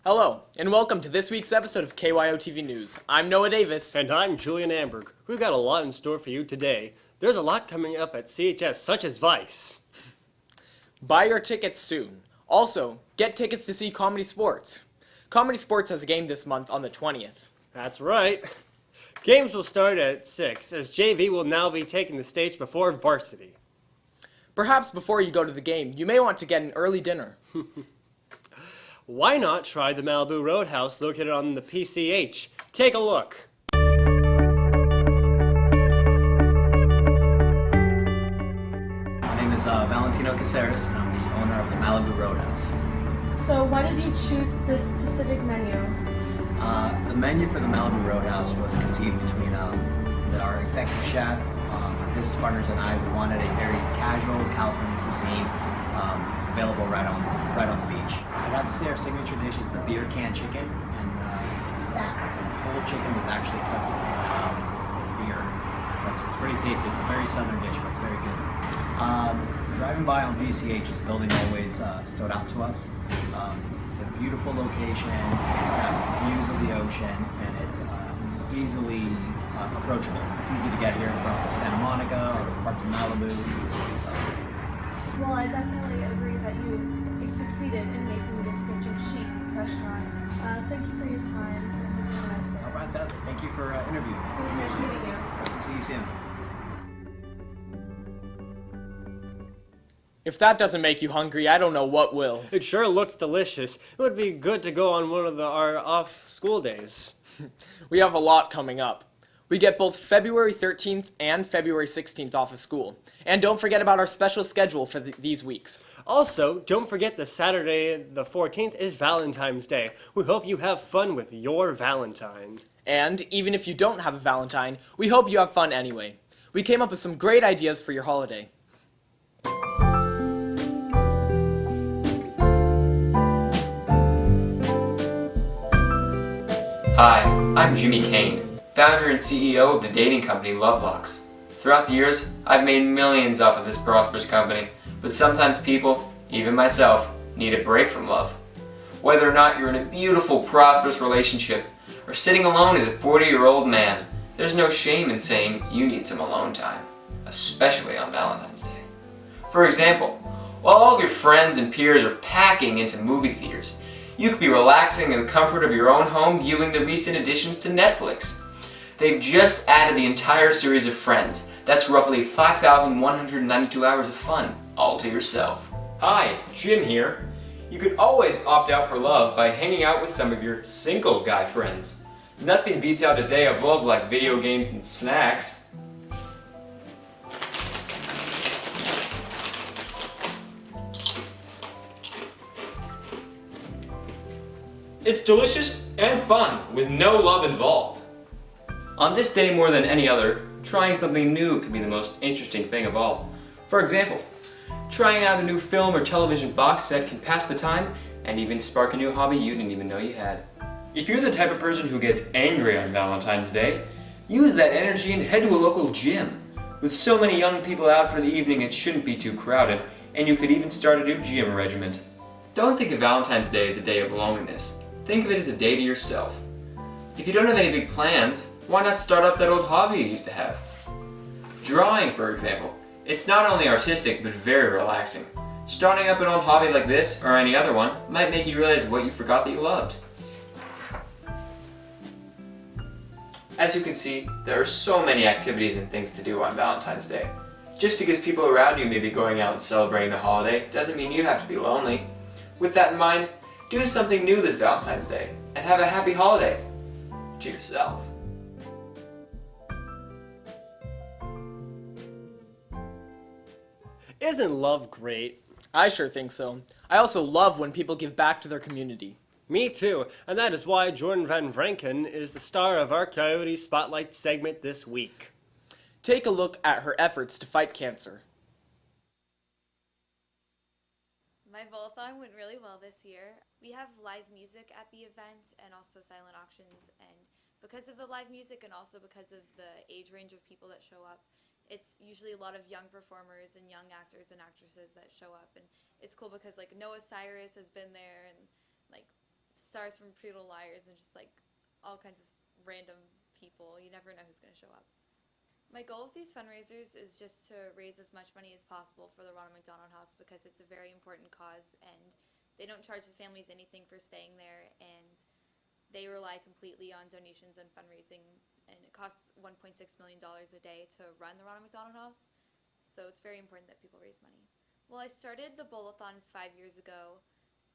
Hello, and welcome to this week's episode of KYOTV News. I'm Noah Davis. And I'm Julian Amberg. We've got a lot in store for you today. There's a lot coming up at CHS, such as Vice. Buy your tickets soon. Also, get tickets to see Comedy Sports. Comedy Sports has a game this month on the 20th. That's right. Games will start at 6, as JV will now be taking the stage before varsity. Perhaps before you go to the game, you may want to get an early dinner. Why not try the Malibu Roadhouse located on the PCH? Take a look. My name is Valentino Caceres, and I'm the owner of the Malibu Roadhouse. So why did you choose this specific menu? The menu for the Malibu Roadhouse was conceived between our executive chef, my business partners, and I. We wanted a very casual California cuisine available right on the beach. I'd have to say our signature dish is the beer can chicken, and it's that whole chicken that's actually cooked in with beer. So it's pretty tasty. It's a very southern dish, but it's very good. Driving by on BCH, this building always stood out to us. It's a beautiful location. It's got views of the ocean, and it's easily approachable. It's easy to get here from Santa Monica or parts of Malibu. So. Well, I definitely agree that you succeeded in making this such a chic restaurant. Thank you for your time. And have a nice day. Oh, fantastic. Thank you for interviewing me. It was nice meeting you. Hope to see you soon. If that doesn't make you hungry, I don't know what will. It sure looks delicious. It would be good to go on one of our off-school days. We have a lot coming up. We get both February 13th and February 16th off of school. And don't forget about our special schedule for these weeks. Also, don't forget that Saturday the 14th is Valentine's Day. We hope you have fun with your Valentine. And even if you don't have a Valentine, we hope you have fun anyway. We came up with some great ideas for your holiday. Hi, I'm Jimmy Kane, founder and CEO of the dating company Lovelocks. Throughout the years, I've made millions off of this prosperous company, but sometimes people, even myself, need a break from love. Whether or not you're in a beautiful, prosperous relationship, or sitting alone as a 40-year-old man, there's no shame in saying you need some alone time, especially on Valentine's Day. For example, while all of your friends and peers are packing into movie theaters, you could be relaxing in the comfort of your own home viewing the recent additions to Netflix. They've just added the entire series of Friends. That's roughly 5,192 hours of fun, all to yourself. Hi, Jim here. You could always opt out for love by hanging out with some of your single guy friends. Nothing beats out a day of love like video games and snacks. It's delicious and fun, with no love involved. On this day more than any other, trying something new can be the most interesting thing of all. For example, trying out a new film or television box set can pass the time and even spark a new hobby you didn't even know you had. If you're the type of person who gets angry on Valentine's Day, use that energy and head to a local gym. With so many young people out for the evening, it shouldn't be too crowded, and you could even start a new gym regiment. Don't think of Valentine's Day as a day of loneliness. Think of it as a day to yourself. If you don't have any big plans, why not start up that old hobby you used to have? Drawing, for example. It's not only artistic, but very relaxing. Starting up an old hobby like this, or any other one, might make you realize what you forgot that you loved. As you can see, there are so many activities and things to do on Valentine's Day. Just because people around you may be going out and celebrating the holiday, doesn't mean you have to be lonely. With that in mind, do something new this Valentine's Day, and have a happy holiday to yourself. Isn't love great? I sure think so. I also love when people give back to their community. Me too, and that is why Jordan Van Vranken is the star of our Coyote Spotlight segment this week. Take a look at her efforts to fight cancer. My bowl-a-thon went really well this year. We have live music at the event and also silent auctions, and because of the live music and also because of the age range of people that show up, it's usually a lot of young performers and young actors and actresses that show up, and it's cool because like Noah Cyrus has been there, and like stars from Pretty Little Liars and just like all kinds of random people. You never know who's going to show up. My goal with these fundraisers is just to raise as much money as possible for the Ronald McDonald House because it's a very important cause and they don't charge the families anything for staying there, and they rely completely on donations and fundraising, and it costs $1.6 million a day to run the Ronald McDonald House, so it's very important that people raise money. Well, I started the Bowl-a-thon 5 years ago,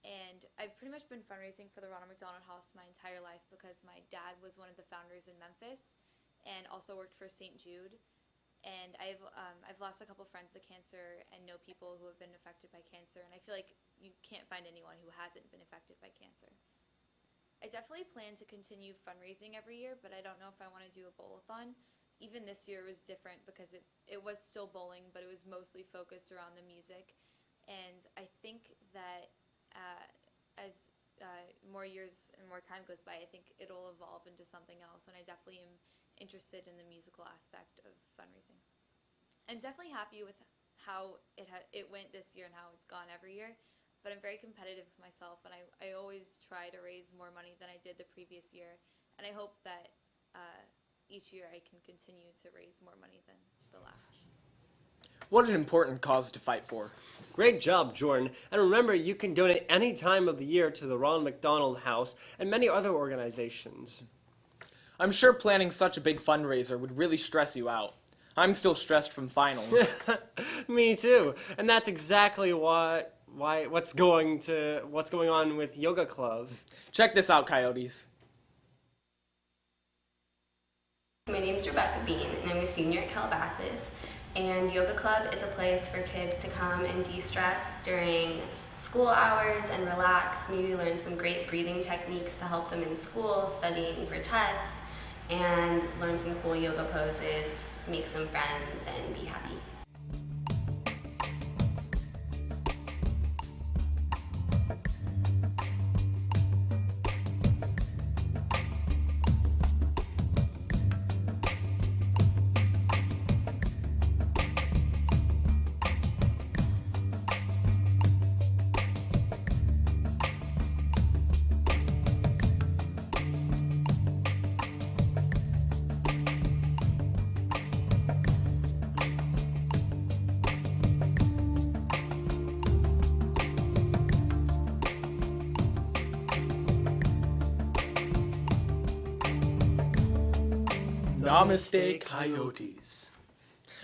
and I've pretty much been fundraising for the Ronald McDonald House my entire life because my dad was one of the founders in Memphis and also worked for St. Jude. And I've lost a couple friends to cancer and know people who have been affected by cancer, and I feel like you can't find anyone who hasn't been affected by cancer. I definitely plan to continue fundraising every year, but I don't know if I want to do a bowl-a-thon. Even this year was different because it was still bowling, but it was mostly focused around the music. And I think that as more years and more time goes by, I think it'll evolve into something else, and I definitely am interested in the musical aspect of fundraising. I'm definitely happy with how it went this year and how it's gone every year, but I'm very competitive with myself, and I always try to raise more money than I did the previous year, and I hope that each year I can continue to raise more money than the last. What an important cause to fight for. Great job, Jordan. And remember, you can donate any time of the year to the Ronald McDonald House and many other organizations. I'm sure planning such a big fundraiser would really stress you out. I'm still stressed from finals. Me too. And that's exactly what's going on with Yoga Club. Check this out, Coyotes. My name is Rebecca Bean, and I'm a senior at Calabasas. And Yoga Club is a place for kids to come and de-stress during school hours and relax, maybe learn some great breathing techniques to help them in school, studying for tests, and learn some cool yoga poses, make some friends, and be happy. Namaste, Coyotes.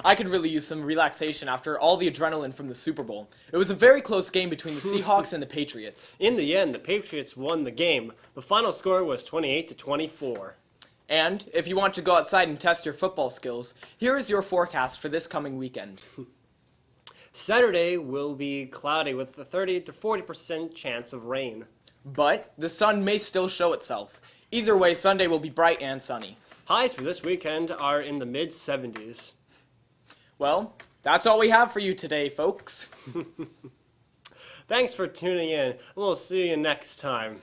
I could really use some relaxation after all the adrenaline from the Super Bowl. It was a very close game between the Seahawks and the Patriots. In the end, the Patriots won the game. The final score was 28-24. And if you want to go outside and test your football skills, here is your forecast for this coming weekend. Saturday will be cloudy with a 30-40% chance of rain. But the sun may still show itself. Either way, Sunday will be bright and sunny. Highs for this weekend are in the mid-70s. Well, that's all we have for you today, folks. Thanks for tuning in, and we'll see you next time.